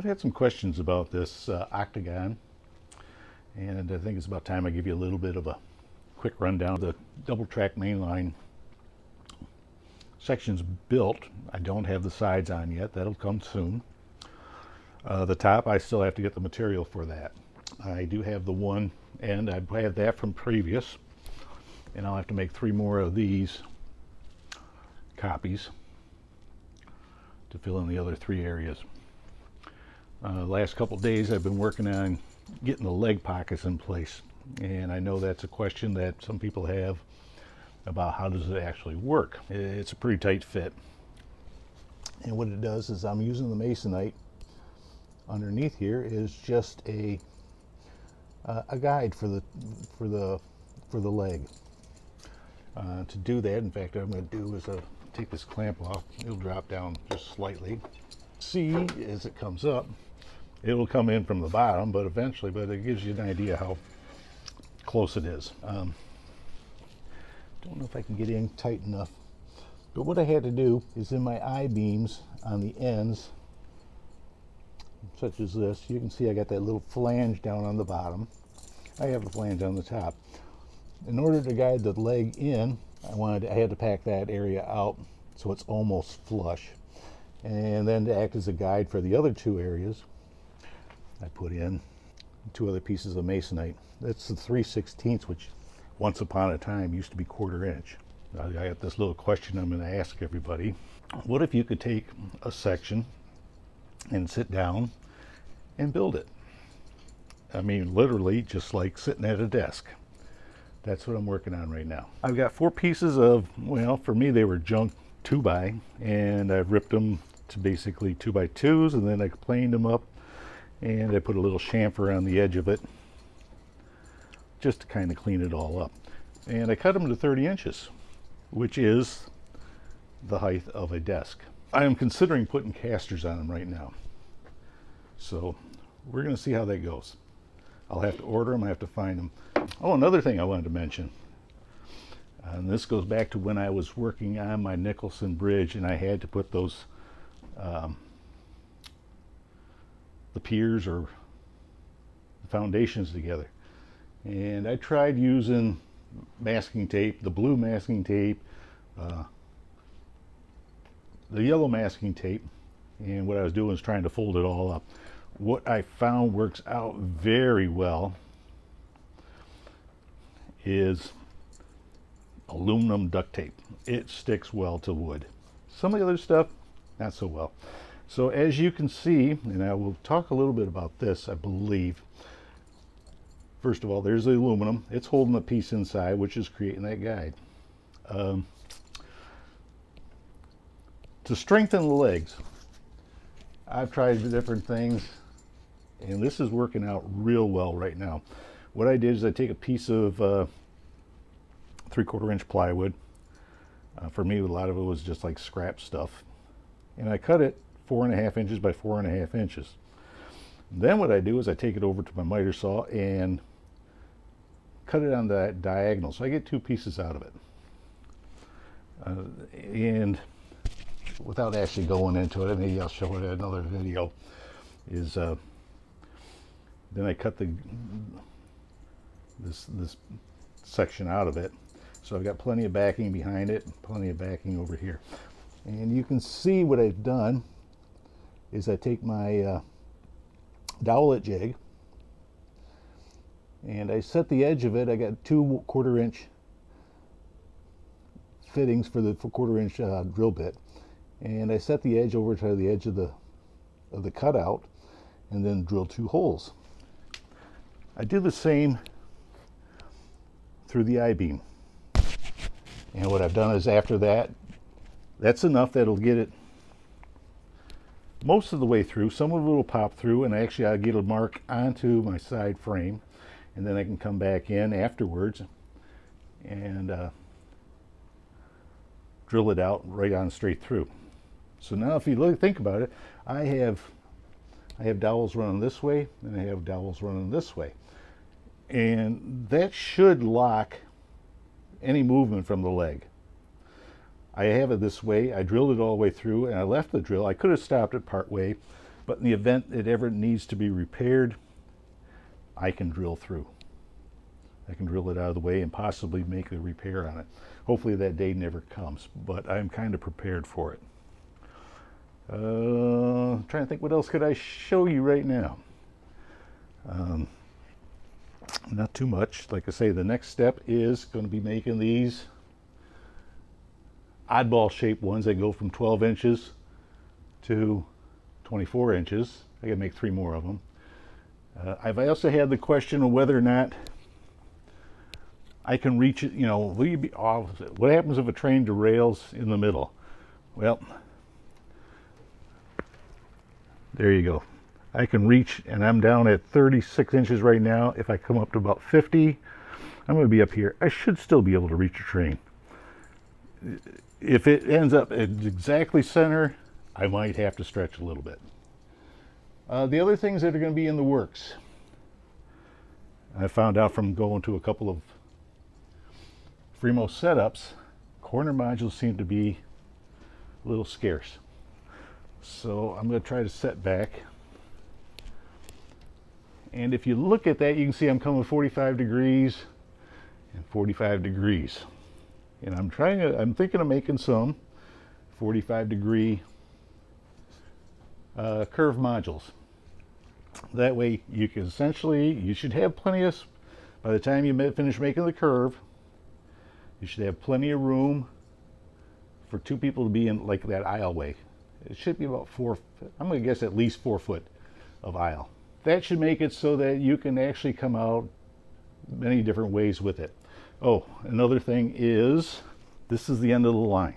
I've had some questions about this octagon, and I think it's about time I give you a little bit of a quick rundown. The double track mainline section's built. I don't have the sides on yet. That'll come soon. The top, I still have to get the material for that. I do have the one end. I had that from previous, and I'll have to make 3 more of these copies to fill in the other 3 areas. Last couple days I've been working on getting the leg pockets in place, and I know that's a question that some people have about how does it actually work. It's a pretty tight fit, and what it does is I'm using the masonite underneath here is just a guide for the leg. To do that, in fact, what I'm going to do is take this clamp off. It'll drop down just slightly. See, as it comes up, it'll come in from the bottom, but eventually, but it gives you an idea how close it is. Don't know if I can get in tight enough, but what I had to do is in my I-beams on the ends, such as this, you can see I got that little flange down on the bottom. I have a flange on the top. In order to guide the leg in, I had to pack that area out so it's almost flush. And then to act as a guide for the other 2 areas, I put in 2 other pieces of masonite. That's the 3/16, which once upon a time used to be 1/4 inch. I got this little question I'm going to ask everybody. What if you could take a section and sit down and build it? I mean, literally just like sitting at a desk. That's what I'm working on right now. I've got 4 pieces of, well, for me they were junk 2x, and I've ripped them to basically 2x2s, and then I planed them up, and I put a little chamfer on the edge of it just to kind of clean it all up. And I cut them to 30 inches, which is the height of a desk. I am considering putting casters on them right now, so we're going to see how that goes. I'll have to order them. I have to find them. Oh, another thing I wanted to mention, and this goes back to when I was working on my Nicholson bridge, and I had to put those the piers or the foundations together. And I tried using masking tape, the blue masking tape, the yellow masking tape, and what I was doing is trying to fold it all up. What I found works out very well is aluminum duct tape. It sticks well to wood. Some of the other stuff, not so well. So as you can see, and I will talk a little bit about this, I believe. First of all, there's the aluminum. It's holding the piece inside, which is creating that guide. To strengthen the legs, I've tried different things, and this is working out real well right now. What I did is I take a piece of 3/4 inch plywood. For me, a lot of it was just like scrap stuff. And I cut it 4.5 inches by 4.5 inches. Then what I do is I take it over to my miter saw and cut it on the diagonal. So I get 2 pieces out of it. And without actually going into it, maybe I'll show it in another video, is then I cut this section out of it. So I've got plenty of backing behind it, plenty of backing over here. And you can see what I've done is I take my dowlet jig and I set the edge of it. I got 2 1/4 inch fittings for the 1/4 inch drill bit, and I set the edge over to the edge of the cutout and then drill 2 holes. I do the same through the I-beam, and what I've done is after that, that's enough that'll get it most of the way through. Some of it will pop through, and actually I'll get a mark onto my side frame, and then I can come back in afterwards and drill it out right on straight through. So now if you think about it, I have dowels running this way, and I have dowels running this way. And that should lock any movement from the leg. I have it this way. I drilled it all the way through, and I left the drill. I could have stopped it part way, But in the event it ever needs to be repaired, I can drill through. I can drill it out of the way and possibly make a repair on it. Hopefully that day never comes, but I'm kind of prepared for it. Trying to think what else could I show you right now. Not too much. Like I say, the next step is going to be making these oddball shaped ones that go from 12 inches to 24 inches. I got to make 3 more of them. I've also had the question of whether or not I can reach it. You know, what happens if a train derails in the middle? Well, there you go. I can reach, and I'm down at 36 inches right now. If I come up to about 50, I'm going to be up here. I should still be able to reach a train. If it ends up at exactly center, I might have to stretch a little bit. The other things that are going to be in the works, I found out from going to a couple of Fremo setups, corner modules seem to be a little scarce. So I'm going to try to set back. And if you look at that, you can see I'm coming 45 degrees and 45 degrees. And I'm thinking of making some 45 degree curve modules. That way you can you should have plenty of, by the time you finish making the curve, you should have plenty of room for 2 people to be in like that aisleway. It should be about 4, I'm going to guess at least 4 foot of aisle. That should make it so that you can actually come out many different ways with it. Oh, another thing is, this is the end of the line.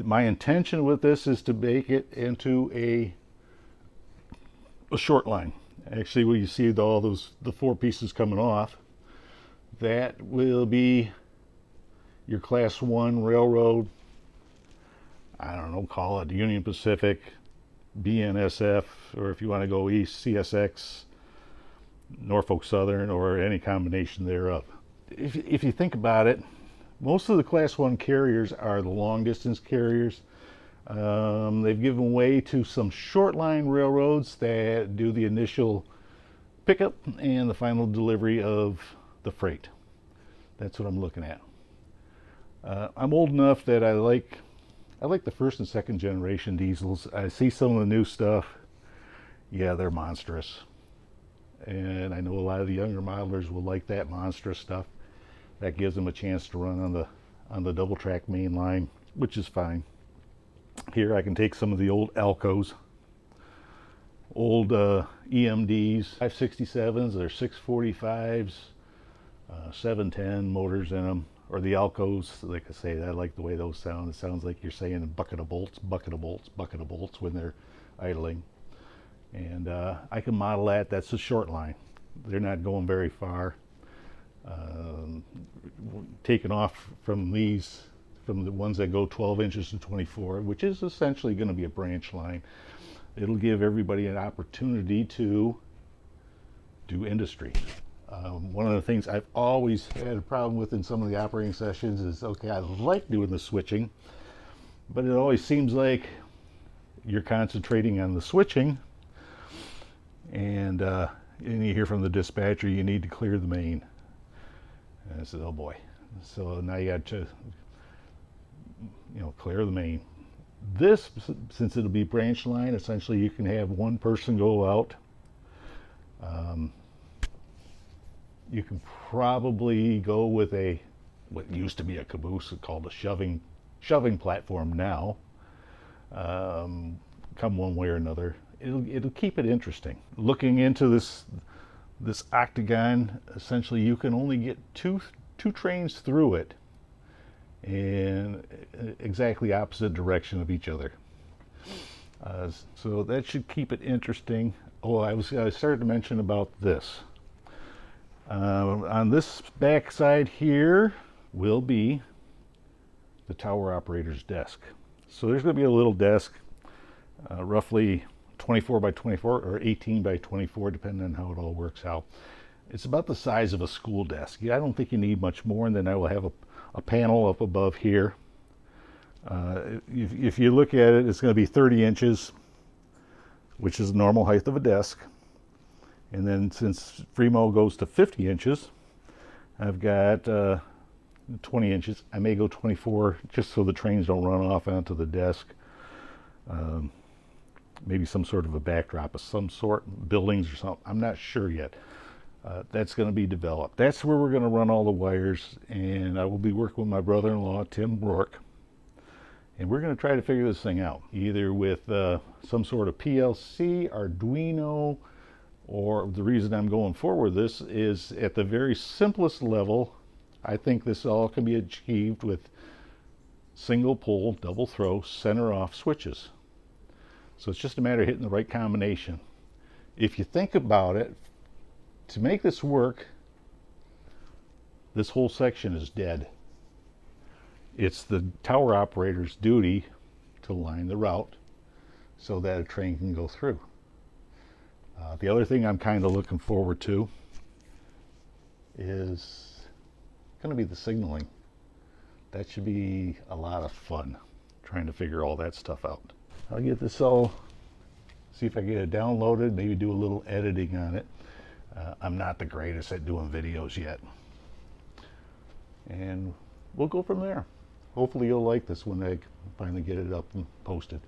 My intention with this is to make it into a short line. Actually, where you see the 4 pieces coming off, that will be your Class 1 railroad. I don't know, call it Union Pacific, BNSF, or if you want to go east, CSX, Norfolk Southern, or any combination thereof. If you think about it, most of the Class 1 carriers are the long distance carriers. They've given way to some short line railroads that do the initial pickup and the final delivery of the freight. That's what I'm looking at. I'm old enough that I like the 1st and 2nd generation diesels. I see some of the new stuff. Yeah, they're monstrous. And I know a lot of the younger modelers will like that monstrous stuff. That gives them a chance to run on the double track main line, which is fine. Here I can take some of the old Alcos, old EMDs, 567s, they're 645s, 710 motors in them, or the Alcos. Like I say, I like the way those sound. It sounds like you're saying a bucket of bolts, bucket of bolts, bucket of bolts when they're idling. And I can model that. That's a short line. They're not going very far. Taking off from these, from the ones that go 12 inches to 24, which is essentially going to be a branch line. It'll give everybody an opportunity to do industry. One of the things I've always had a problem with in some of the operating sessions is, okay, I like doing the switching, but it always seems like you're concentrating on the switching, and you hear from the dispatcher, you need to clear the main. And I said, oh boy. So now you got to, clear the main. This, since it'll be branch line, essentially you can have one person go out. You can probably go with what used to be a caboose called a shoving platform now. Come one way or another. It'll keep it interesting. Looking into this octagon, essentially you can only get two trains through it in exactly opposite direction of each other. So that should keep it interesting. Oh, I started to mention about this. On this back side here will be the tower operator's desk. So there's going to be a little desk, roughly 24 by 24 or 18 by 24, depending on how it all works out. It's about the size of a school desk. I don't think you need much more, and then I will have a panel up above here. If you look at it, it's going to be 30 inches which is the normal height of a desk. And then since Fremo goes to 50 inches, I've got 20 inches. I may go 24 just so the trains don't run off onto the desk. Maybe some sort of a backdrop of some sort, buildings or something. I'm not sure yet. That's going to be developed. That's where we're going to run all the wires, and I will be working with my brother-in-law, Tim Rourke, and we're going to try to figure this thing out, either with some sort of PLC, Arduino, or the reason I'm going forward with this is at the very simplest level, I think this all can be achieved with single pole, double throw, center off switches. So it's just a matter of hitting the right combination. If you think about it, to make this work, this whole section is dead. It's the tower operator's duty to line the route so that a train can go through. The other thing I'm kind of looking forward to is going to be the signaling. That should be a lot of fun, trying to figure all that stuff out. I'll get this all, see if I get it downloaded, maybe do a little editing on it. I'm not the greatest at doing videos yet. And we'll go from there. Hopefully you'll like this when I finally get it up and posted.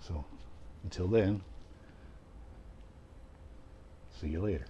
So until then, see you later.